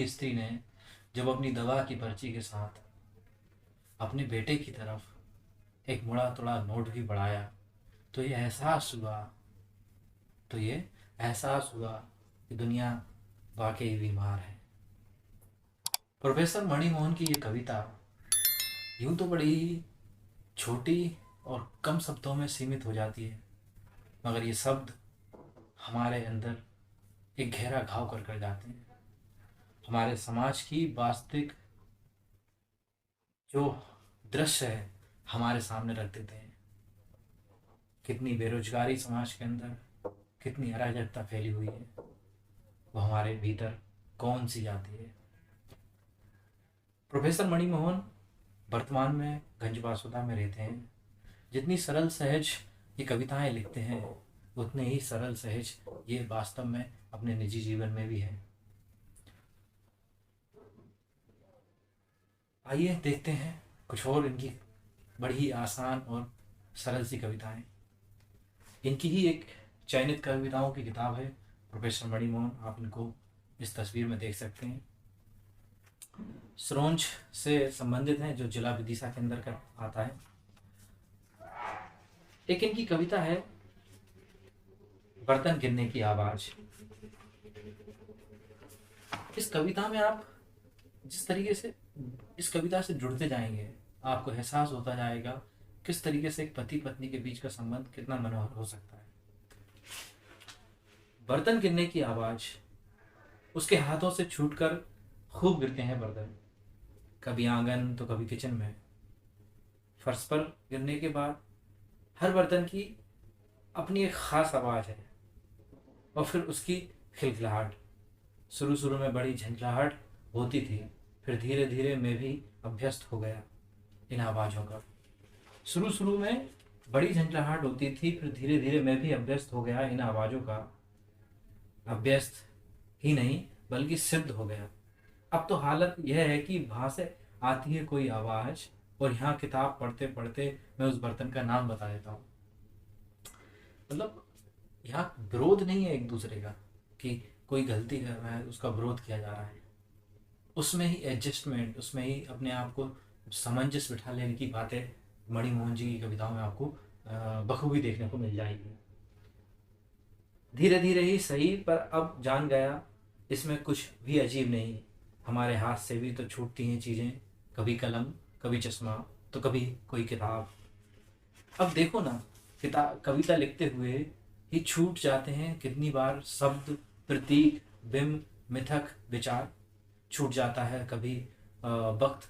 कोई स्त्री ने जब अपनी दवा की पर्ची के साथ अपने बेटे की तरफ एक मुड़ा तोड़ा नोट भी बढ़ाया, तो ये एहसास हुआ कि दुनिया वाकई बीमार है। प्रोफेसर मणिमोहन की ये कविता यूं तो बड़ी छोटी और कम शब्दों में सीमित हो जाती है, मगर ये शब्द हमारे अंदर एक गहरा घाव कर जाते हैं। हमारे समाज की वास्तविक जो दृश्य है हमारे सामने रख देते हैं। कितनी बेरोजगारी समाज के अंदर, कितनी अराजकता फैली हुई है, वो हमारे भीतर कौन सी जाती है। प्रोफेसर मणिमोहन वर्तमान में गंजबासुदा में रहते हैं। जितनी सरल सहज ये कविताएं लिखते हैं, उतने ही सरल सहज ये वास्तव में अपने निजी जीवन में भी है। आइए देखते हैं कुछ और इनकी बड़ी ही आसान और सरल सी कविताएं। इनकी ही एक चयनित कविताओं की किताब है प्रोफेसर मणिमोहन, आप इनको इस तस्वीर में देख सकते हैं। स्रोंज से संबंधित हैं, जो जिला विदिशा के अंदर का आता है। एक इनकी कविता है बर्तन गिरने की आवाज। इस कविता में आप जिस तरीके से इस कविता से जुड़ते जाएंगे, आपको एहसास होता जाएगा किस तरीके से एक पति पत्नी के बीच का संबंध कितना मनोहर हो सकता है। बर्तन गिरने की आवाज, उसके हाथों से छूटकर खूब गिरते हैं बर्तन, कभी आंगन तो कभी किचन में। फर्श पर गिरने के बाद हर बर्तन की अपनी एक खास आवाज है, और फिर उसकी खिलखिलाहट। शुरू शुरू में बड़ी झंझलाहट होती थी, फिर धीरे धीरे मैं भी अभ्यस्त हो गया इन आवाज़ों का। शुरू शुरू में बड़ी झंझलाहट होती थी, फिर धीरे धीरे मैं भी अभ्यस्त हो गया इन आवाज़ों का। अभ्यस्त ही नहीं बल्कि सिद्ध हो गया। अब तो हालत यह है कि वहाँ से आती है कोई आवाज़, और यहाँ किताब पढ़ते पढ़ते मैं उस बर्तन का नाम बता देता हूँ। मतलब यहाँ विरोध नहीं है एक दूसरे का, कि कोई गलती कर रहा है उसका विरोध किया जा रहा है। उसमें ही एडजस्टमेंट, उसमें ही अपने आप को सामंजस्य बिठा लेने की बातें मणिमोहन जी की कविताओं में आपको बखूबी देखने को मिल जाएगी। धीरे धीरे ही सही, पर अब जान गया इसमें कुछ भी अजीब नहीं। हमारे हाथ से भी तो छूटती हैं चीज़ें, कभी कलम, कभी चश्मा, तो कभी कोई किताब। अब देखो ना, किताब कविता लिखते हुए ही छूट जाते हैं कितनी बार शब्द, प्रतीक, बिंब, मिथक, विचार छूट जाता है। कभी वक्त,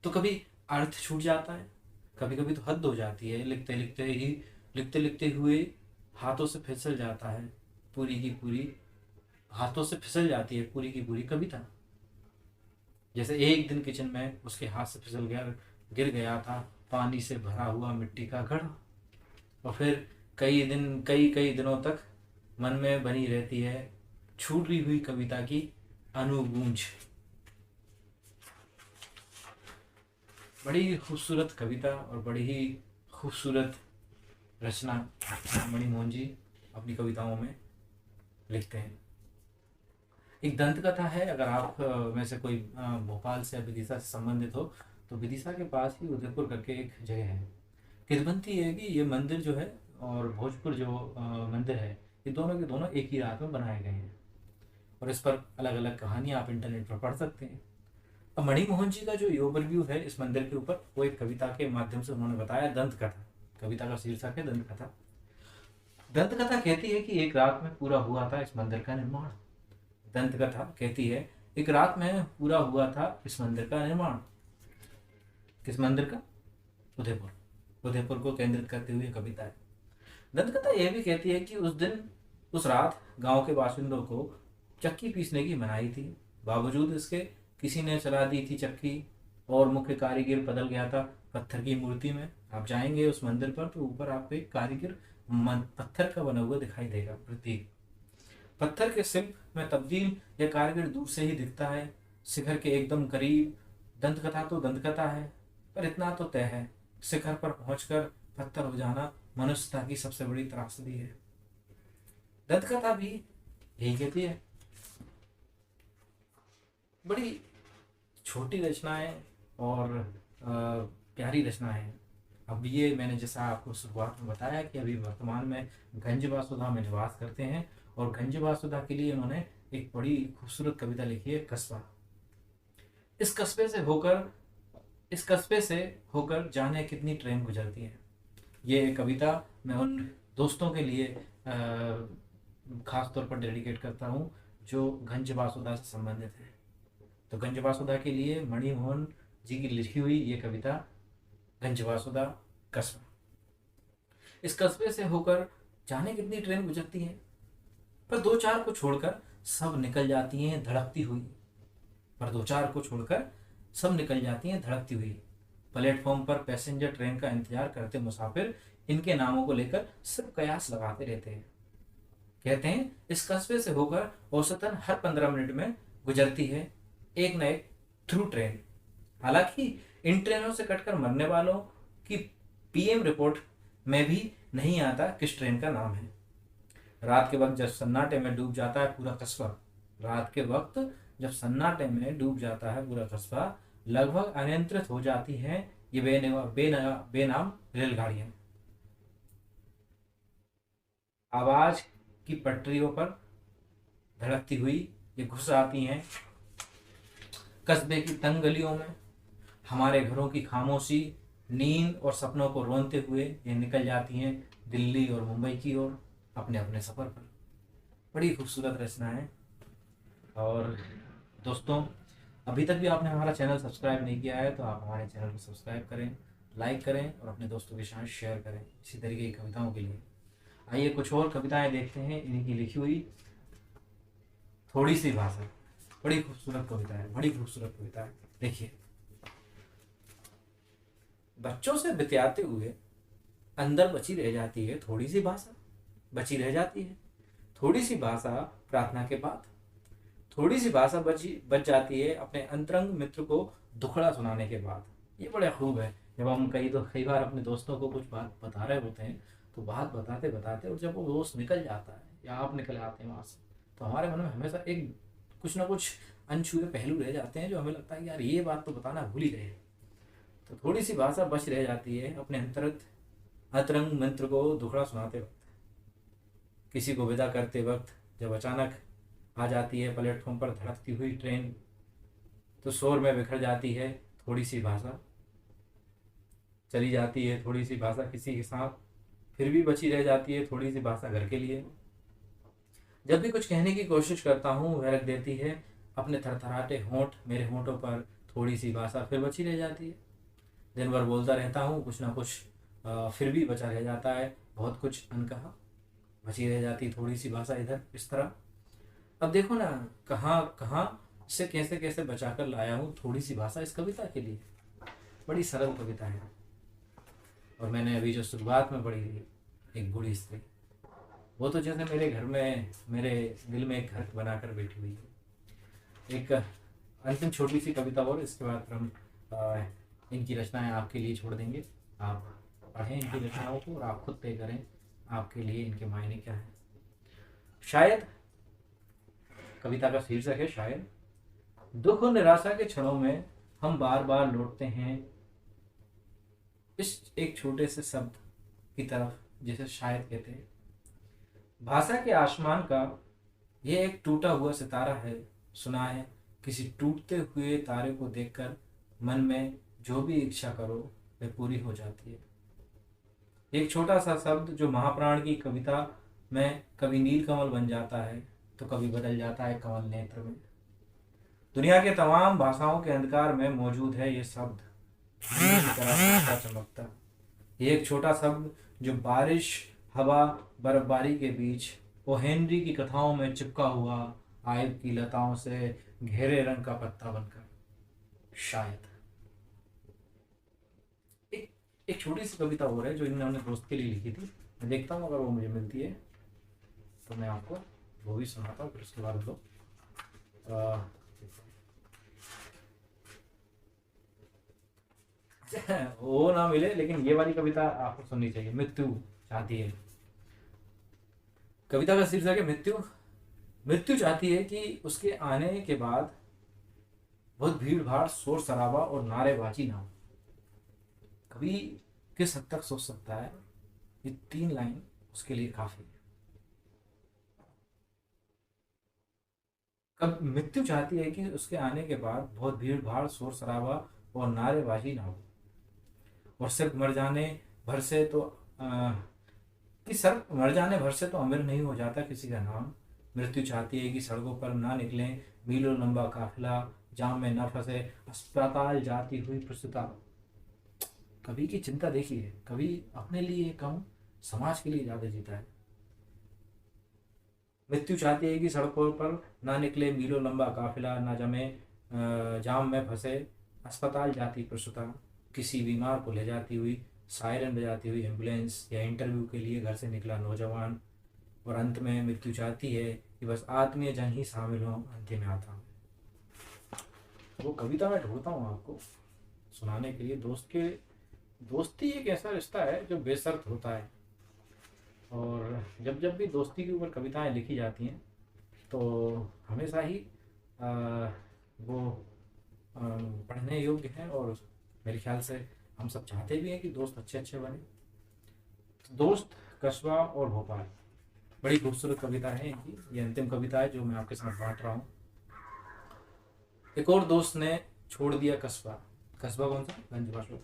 तो कभी अर्थ छूट जाता है। कभी कभी तो हद हो जाती है, लिखते लिखते हुए हाथों से फिसल जाता है पूरी की पूरी, हाथों से फिसल जाती है पूरी की पूरी कविता। जैसे एक दिन किचन में उसके हाथ से फिसल गया, गिर गया था पानी से भरा हुआ मिट्टी का घड़ा, और फिर कई कई दिनों तक मन में बनी रहती है छूटी हुई कविता की अनुगूंज। बड़ी खूबसूरत कविता और बड़ी ही खूबसूरत रचना मणिमोहन जी अपनी कविताओं में लिखते हैं। एक दंत कथा है, अगर आप में से कोई भोपाल से या विदिशा से संबंधित हो, तो विदिशा के पास ही उदयपुर करके एक जगह है। किदवंती है कि ये मंदिर जो है और भोजपुर जो मंदिर है, ये दोनों के दोनों एक ही रात में बनाए गए हैं, और इस पर अलग अलग कहानियाँ आप इंटरनेट पर पढ़ सकते हैं। अब मणिमोहन जी का जो ओवरव्यू है इस मंदिर के ऊपर, वो एक कविता के माध्यम से उन्होंने बताया, दंत कथा। कविता का शीर्षक है दंत कथा। दंत कथा कहती है कि एक रात में पूरा हुआ था इस मंदिर का निर्माण। दंत कथा कहती है एक रात में पूरा हुआ था इस मंदिर का निर्माण। किस मंदिर का? उदयपुर। उदयपुर को केंद्रित करते हुए कविता है। दंत कथा यह भी कहती है कि उस रात गांव के बाशिंदों को चक्की पीसने की मनाही थी। बावजूद इसके किसी ने चला दी थी चक्की, और मुख्य कारीगर बदल गया था पत्थर की मूर्ति में। आप जाएंगे उस मंदिर पर तो ऊपर आपको एक कारीगर पत्थर का बना हुआ दिखाई देगा, प्रतीक। पत्थर के शिल्प में तब्दील यह कारीगर दूर से ही दिखता है, शिखर के एकदम करीब। दंत कथा तो दंत कथा है, पर इतना तो तय है, शिखर पर पहुंचकर पत्थर हो जाना मनुष्यता की सबसे बड़ी त्रासदी है। दंत कथा भी यही कहती है। बड़ी छोटी रचनाएं और प्यारी रचनाएं हैं। अब ये मैंने जैसा आपको शुरुआत में बताया कि अभी वर्तमान में गंज वासुधा में निवास करते हैं, और गंज वासुधा के लिए उन्होंने एक बड़ी खूबसूरत कविता लिखी है, कस्बा। इस कस्बे से होकर इस कस्बे से होकर जाने कितनी ट्रेन गुजरती है। ये कविता मैं उन दोस्तों के लिए खास तौर पर डेडिकेट करता हूँ जो गंज वासुधा से संबंधित है। तो गंज वासुधा के लिए मणिमोहन जी की लिखी हुई ये कविता, गंज वासुधा कस्बा। इस कस्बे से होकर जाने कितनी ट्रेन गुजरती है, पर दो चार को छोड़कर सब निकल जाती हैं धड़कती हुई। पर दो चार को छोड़कर सब निकल जाती हैं धड़कती हुई। प्लेटफॉर्म पर पैसेंजर ट्रेन का इंतजार करते मुसाफिर इनके नामों को लेकर सिर्फ कयास लगाते रहते हैं। कहते हैं इस कस्बे से होकर औसतन हर 15 मिनट में गुजरती है एक न एक थ्रू ट्रेन। हालांकि इन ट्रेनों से कटकर मरने वालों की पीएम रिपोर्ट में भी नहीं आता किस ट्रेन का नाम है। रात के वक्त जब सन्नाटे में डूब जाता है पूरा कस्बा रात के वक्त जब सन्नाटे में डूब जाता है पूरा कस्बा, लगभग अनियंत्रित हो जाती हैं ये बेनाम रेलगाड़ियां। आवाज की पटरियों पर धड़कती हुई ये घुस आती हैं कस्बे की तंग गलियों में। हमारे घरों की खामोशी, नींद और सपनों को रोनते हुए ये निकल जाती हैं दिल्ली और मुंबई की ओर अपने अपने सफ़र पर। बड़ी खूबसूरत रचना है। और दोस्तों, अभी तक भी आपने हमारा चैनल सब्सक्राइब नहीं किया है तो आप हमारे चैनल को सब्सक्राइब करें, लाइक करें और अपने दोस्तों के साथ शेयर करें इसी तरीके की कविताओं के लिए। आइए कुछ और कविताएं देखते हैं इन्हीं की लिखी हुई। थोड़ी सी भाषा, बड़ी खूबसूरत कविता है, बड़ी खूबसूरत कविता है। देखिए, बच्चों से बिताते हुए अंदर बची रह जाती है थोड़ी सी भाषा, बची रह जाती है थोड़ी सी भाषा प्रार्थना के बाद। थोड़ी सी भाषा बच जाती है अपने अंतरंग मित्र को दुखड़ा सुनाने के बाद। ये बड़ा खूब है। जब हम कई बार अपने दोस्तों को कुछ बात बता रहे होते हैं तो बात बताते बताते और जब वो दोस्त निकल जाता है या आप निकल आते हैं वहाँ से, तो हमारे मन में हमेशा एक कुछ ना कुछ अनछुए पहलू रह जाते हैं जो हमें लगता है कि यार ये बात तो बताना भूल ही गए। तो थोड़ी सी भाषा बच रह जाती है अपने अंतरंग मित्र को दुखड़ा सुनाते वक्त। किसी को विदा करते वक्त जब अचानक आ जाती है प्लेटफॉर्म पर धड़कती हुई ट्रेन, तो शोर में बिखर जाती है थोड़ी सी भाषा। चली जाती है थोड़ी सी भाषा किसी के साथ, फिर भी बची रह जाती है थोड़ी सी भाषा घर के लिए। जब भी कुछ कहने की कोशिश करता हूँ वह रख देती है अपने थरथराते होंठ मेरे होंठों पर, थोड़ी सी भाषा फिर बची रह जाती है। दिन भर बोलता रहता हूँ कुछ ना कुछ, फिर भी बचा रह जाता है बहुत कुछ अनकहा, बची रह जाती थोड़ी सी भाषा इधर इस तरह। अब देखो ना, कहाँ कहाँ से कैसे कैसे बचा कर लाया हूँ थोड़ी सी भाषा इस कविता के लिए। बड़ी सरल कविता है। और मैंने अभी जो शुरुआत में पढ़ी थी, एक बूढ़ी स्त्री, वो तो जैसे मेरे घर में, मेरे दिल में एक घर बनाकर बैठी हुई है। एक अंतिम छोटी सी कविता और, इसके बाद फिर हम इनकी रचनाएं आपके लिए छोड़ देंगे। आप पढ़ें इनकी रचनाओं को और आप खुद तय करें आपके लिए इनके मायने क्या है। शायद, कविता का शीर्षक है शायद। दुख और निराशा के क्षणों में हम बार बार लौटते हैं इस एक छोटे से शब्द की तरफ जिसे शायद कहते हैं। भाषा के आसमान का यह एक टूटा हुआ सितारा है। सुना है किसी टूटते हुए तारे को देखकर मन में जो भी इच्छा करो वह पूरी हो जाती है। एक छोटा सा शब्द जो महाप्राण की कविता में कभी नीलकमल बन जाता है तो कभी बदल जाता है कमल नेत्र में। दुनिया के तमाम भाषाओं के अंधकार में मौजूद है ये शब्द, की तरह चमकता। ये एक छोटा शब्द जो बारिश, हवा, बर्फबारी के बीच ओ हेनरी की कथाओं में चिपका हुआ आयब की लताओं से घेरे रंग का पत्ता बनकर। शायद एक छोटी सी कविता और है जो इन्होंने दोस्त के लिए लिखी थी। मैं देखता हूँ अगर वो मुझे मिलती है तो मैं आपको वो भी सुनाता हूँ, फिर उसके बाद लोग वो ना मिले, लेकिन ये वाली कविता आपको सुननी चाहिए। मृत्यु चाहती है, कविता का शीर्षक है मृत्यु। मृत्यु चाहती है कि उसके आने के बाद बहुत भीड़ भाड़, शोर शराबा और नारेबाजी ना हो। कभी किस हद तक सोच सकता है, ये 3 लाइन उसके लिए काफी है। कब मृत्यु चाहती है कि उसके आने के बाद बहुत भीड़ भाड़, शोर शराबा और नारेबाजी ना हो, और सिर्फ मर जाने भर से तो आ, कि सर मर जाने भर से तो अमीर नहीं हो जाता किसी का नाम। मृत्यु चाहती है कि सड़कों पर ना निकलें मीलों लंबा काफिला, जाम में ना फंसे अस्पताल जाती हुई प्रस्तुता। कवि की चिंता देखिए, कवि अपने लिए कम, समाज के लिए ज्यादा जीता है। मृत्यु चाहती है कि सड़कों पर ना निकले मीलों लंबा काफिला, ना जमे जाम में फंसे अस्पताल जाती प्रसूता। किसी बीमार को ले जाती हुई सायरन बजाती हुई एम्बुलेंस, या इंटरव्यू के लिए घर से निकला नौजवान। और अंत में मृत्यु चाहती है कि बस आत्मीय जन ही शामिल हो अंतिम यात्रा में। वो कविता मैं ढूंढता हूँ आपको सुनाने के लिए। दोस्ती एक ऐसा रिश्ता है जो बेशर्त होता है, और जब जब भी दोस्ती के ऊपर कविताएं लिखी जाती हैं तो हमेशा ही आ, वो पढ़ने योग्य हैं, और मेरे ख्याल से हम सब चाहते भी हैं कि दोस्त अच्छे अच्छे बने। तो दोस्त, कस्बा और भोपाल, बड़ी खूबसूरत कविता है इनकी। ये अंतिम कविता है जो मैं आपके साथ बांट रहा हूँ। एक और दोस्त ने छोड़ दिया कस्बा। कस्बा कौन सा? गंज बासो।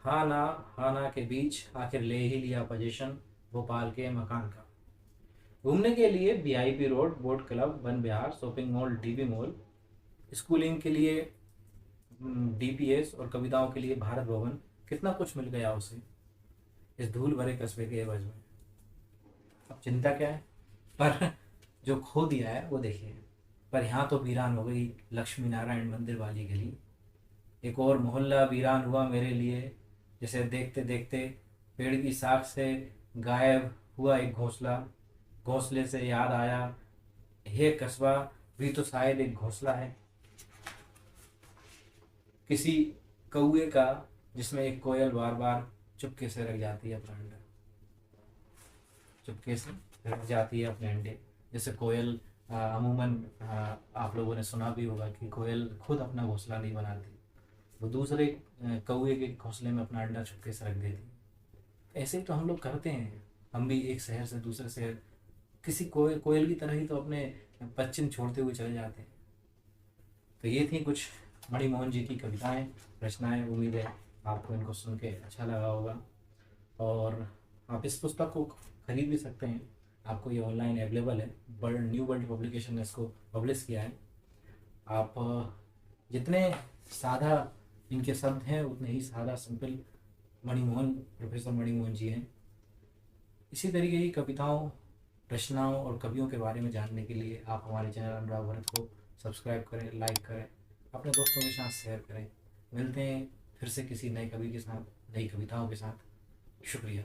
हाँ ना के बीच आखिर ले ही लिया पोजीशन भोपाल के मकान का। घूमने के लिए VIP road, boat club, Van Vihar, shopping mall, DB mall, schooling के लिए डीपीएस, और कविताओं के लिए भारत भवन। कितना कुछ मिल गया उसे इस धूल भरे कस्बे के एवज में। अब चिंता क्या है, पर जो खो दिया है वो देखिए। पर यहाँ तो वीरान हो गई लक्ष्मी नारायण मंदिर वाली गली। एक और मोहल्ला वीरान हुआ मेरे लिए, जिसे देखते देखते पेड़ की साख से गायब हुआ एक घोंसला। घोंसले से याद आया, हे कस्बा भी तो शायद एक घोंसला है किसी कौए का, जिसमें एक कोयल बार बार चुपके से रख जाती है अपना अंडा। चुपके से रख जाती है अपने अंडे। जैसे कोयल अमूमन आप लोगों ने सुना भी होगा कि कोयल खुद अपना घोंसला नहीं बनाती, वो दूसरे कौए के घोंसले में अपना अंडा चुपके से रख देती। ऐसे ही तो हम लोग करते हैं। हम भी एक शहर से दूसरे शहर किसी कोयल की तरह ही तो अपने पश्चिम छोड़ते हुए चले जाते हैं। तो ये थी कुछ मणिमोहन जी की कविताएं, रचनाएं। उम्मीद है आपको इनको सुन के अच्छा लगा होगा, और आप इस पुस्तक को खरीद भी सकते हैं। आपको ये ऑनलाइन अवेलेबल है। न्यू वर्ल्ड पब्लिकेशन ने इसको पब्लिश किया है। आप जितने सादा इनके शब्द हैं उतने ही सादा सिंपल प्रोफेसर मणिमोहन जी हैं। इसी तरीके की कविताओं, रचनाओं और कवियों के बारे में जानने के लिए आप हमारे चैनल अनुराग भरत को सब्सक्राइब करें, लाइक करें, अपने दोस्तों के साथ शेयर करें। मिलते हैं फिर से किसी नए कवि के साथ, नई कविताओं के साथ। शुक्रिया।